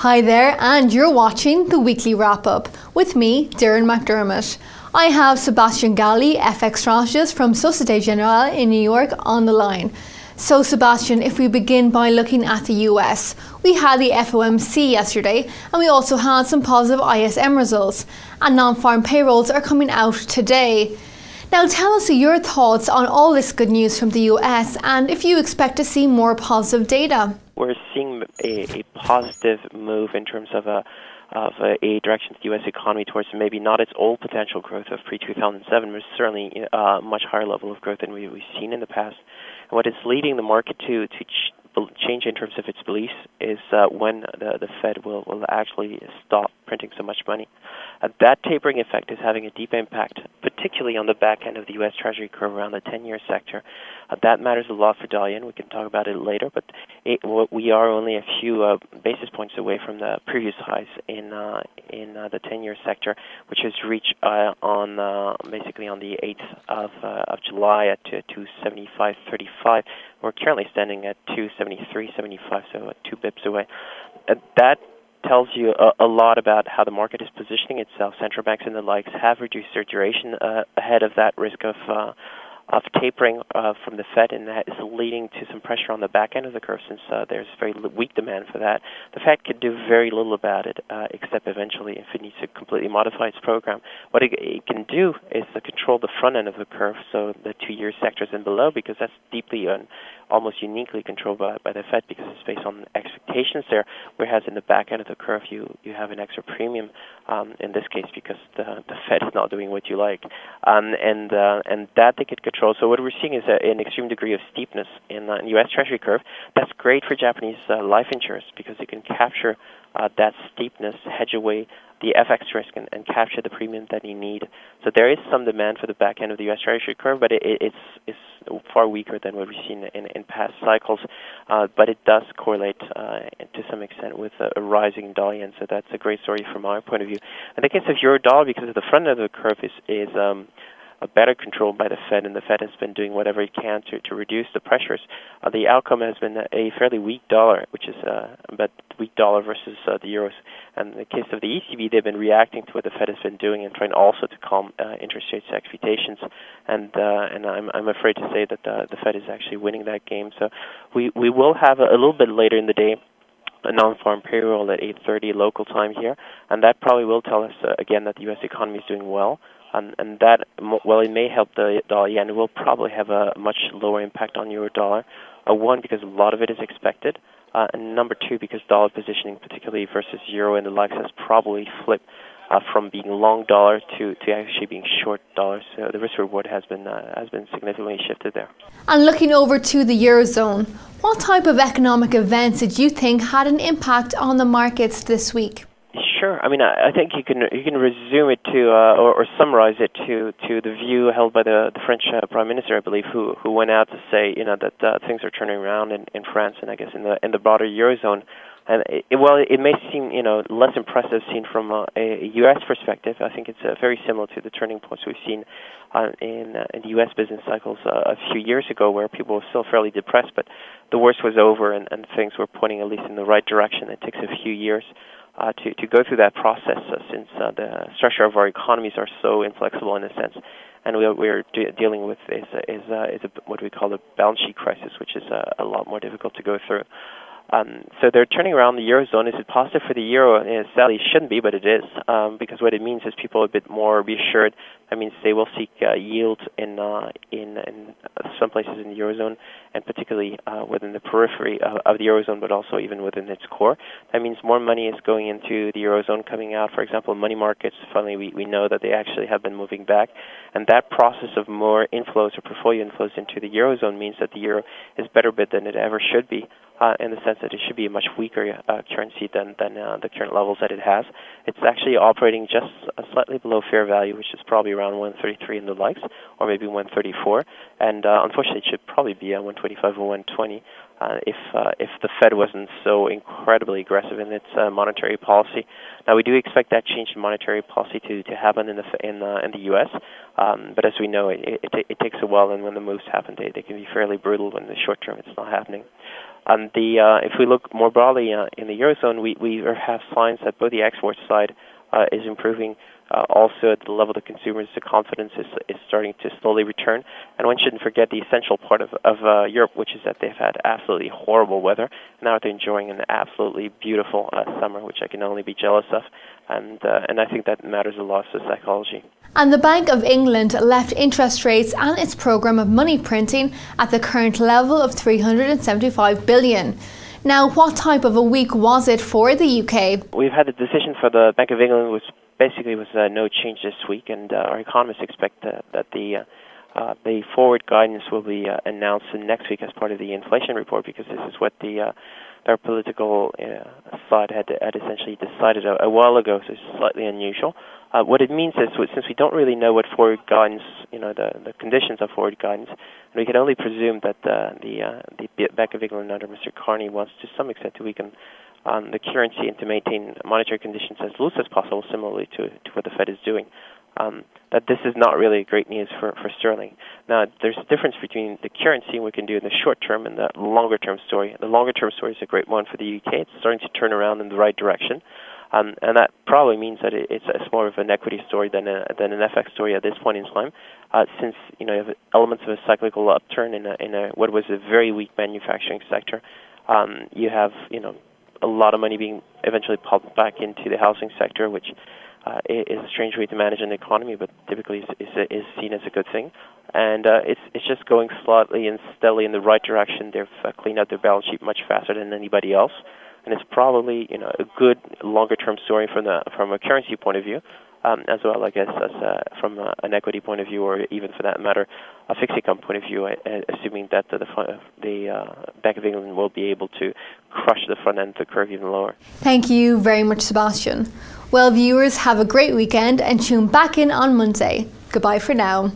Hi there, and you're watching the Weekly Wrap-Up with me, Darren McDermott. I have Sebastien Galy, FX Strategist from Societe Generale in New York on the line. So Sebastien, if we begin by looking at the US, we had the FOMC yesterday and we also had some positive ISM results, and non-farm payrolls are coming out today. Now tell us your thoughts on all this good news from the US and if you expect to see more positive data. We're seeing a positive move in terms of a direction to the U.S. economy towards maybe not its old potential growth of pre-2007, but certainly a much higher level of growth than we've seen in the past. And what is leading the market to change in terms of its beliefs is when the Fed will actually stop printing so much money. That tapering effect is having a deep impact, particularly on the back end of the U.S. Treasury curve around the 10-year sector. That matters a lot for Dalian. We can talk about it later, but we are only a few basis points away from the previous highs in the 10-year sector, which was reached basically on the 8th of July at 275.35. We're currently standing at 273.75, so 2 bips away. That tells you a lot about how the market is positioning itself. Central banks and the likes have reduced their duration ahead of that risk of tapering from the Fed, and that is leading to some pressure on the back end of the curve since there's very weak demand for that. The Fed can do very little about it, except eventually if it needs to completely modify its program. What it can do is to control the front end of the curve, so the 2-year sectors and below, because that's deeply and almost uniquely controlled by the Fed because it's based on expectations there, whereas in the back end of the curve you have an extra premium in this case because the Fed is not doing what you like. And that they could control. So what we're seeing is an extreme degree of steepness in the U.S. Treasury curve. That's great for Japanese life insurers because they can capture that steepness, hedge away the FX risk, and capture the premium that you need. So there is some demand for the back end of the U.S. Treasury curve, but it's far weaker than what we've seen in past cycles. But it does correlate to some extent with a rising Dalian, so that's a great story from our point of view. In the case of euro dollar, because of the front end of the curve is better controlled by the Fed, and the Fed has been doing whatever it can to reduce the pressures. The outcome has been a fairly weak dollar, which is but weak dollar versus the euros. And in the case of the ECB, they've been reacting to what the Fed has been doing and trying also to calm interest rates expectations. And I'm afraid to say that the Fed is actually winning that game. So we will have a little bit later in the day a non-farm payroll at 8:30 local time here, and that probably will tell us again that the U.S. economy is doing well. And that, while it may help the dollar yen, it will probably have a much lower impact on euro dollar. One, because a lot of it is expected, and number two, because dollar positioning, particularly versus euro and the likes, has probably flipped from being long dollar to actually being short dollar. So the risk reward has been significantly shifted there. And looking over to the Eurozone, what type of economic events did you think had an impact on the markets this week? Sure. I mean, I think you can resume it to or summarize it to the view held by the French Prime Minister, I believe, who went out to say that things are turning around in France and I guess in the broader Eurozone. And it may seem less impressive seen from a U.S. perspective. I think it's very similar to the turning points we've seen in the U.S. business cycles a few years ago, where people were still fairly depressed, but the worst was over and things were pointing at least in the right direction. It takes a few years to go through that process since the structure of our economies are so inflexible in a sense, and we're dealing with is what we call a balance sheet crisis, which is a lot more difficult to go through. So they're turning around the Eurozone. Is it positive for the euro? Sadly, it shouldn't be, but it is, because what it means is people are a bit more reassured. That means they will seek yield in some places in the Eurozone, and particularly within the periphery of the Eurozone, but also even within its core. That means more money is going into the Eurozone, coming out. For example, money markets, finally we know that they actually have been moving back. And that process of more inflows or portfolio inflows into the Eurozone means that the euro is better bid than it ever should be, in the sense that it should be a much weaker currency than the current levels that it has. It's actually operating just slightly below fair value, which is probably around 133 in the likes, or maybe 134. And unfortunately, it should probably be 125 or 120 if the Fed wasn't so incredibly aggressive in its monetary policy. Now, we do expect that change in monetary policy to happen in the U.S., but as we know, it takes a while, and when the moves happen, they can be fairly brutal. When in the short term it's not happening. If we look more broadly in the Eurozone, we have signs that both the export side is improving. Also, at the level of the consumers, the confidence is starting to slowly return. And one shouldn't forget the essential part of Europe, which is that they've had absolutely horrible weather. Now they're enjoying an absolutely beautiful summer, which I can only be jealous of. And I think that matters a lot to psychology. And the Bank of England left interest rates and its programme of money printing at the current level of 375 billion. Now, what type of a week was it for the UK? We've had a decision for the Bank of England, which basically was no change this week, and our economists expect that the forward guidance will be announced next week as part of the inflation report, because this is what their political side had essentially decided a while ago, so it's slightly unusual. What it means is, since we don't really know what forward guidance, the conditions of forward guidance, and we can only presume that the Bank of England under Mr. Carney wants to some extent to weaken the currency and to maintain monetary conditions as loose as possible, similarly to what the Fed is doing. That this is not really great news for sterling. Now, there's a difference between the currency we can do in the short term and the longer term story. The longer term story is a great one for the UK. It's starting to turn around in the right direction. And that probably means that it's more of an equity story than an FX story at this point in time, since you have elements of a cyclical upturn in what was a very weak manufacturing sector. You have a lot of money being eventually pumped back into the housing sector, which is a strange way to manage an economy, but typically is seen as a good thing. And it's just going slightly and steadily in the right direction. They've cleaned out their balance sheet much faster than anybody else. And it's probably a good longer-term story from a currency point of view, as well, I guess, as from an equity point of view, or even for that matter, a fixed income point of view, assuming that the Bank of England will be able to crush the front end of the curve even lower. Thank you very much, Sebastien. Well, viewers, have a great weekend and tune back in on Monday. Goodbye for now.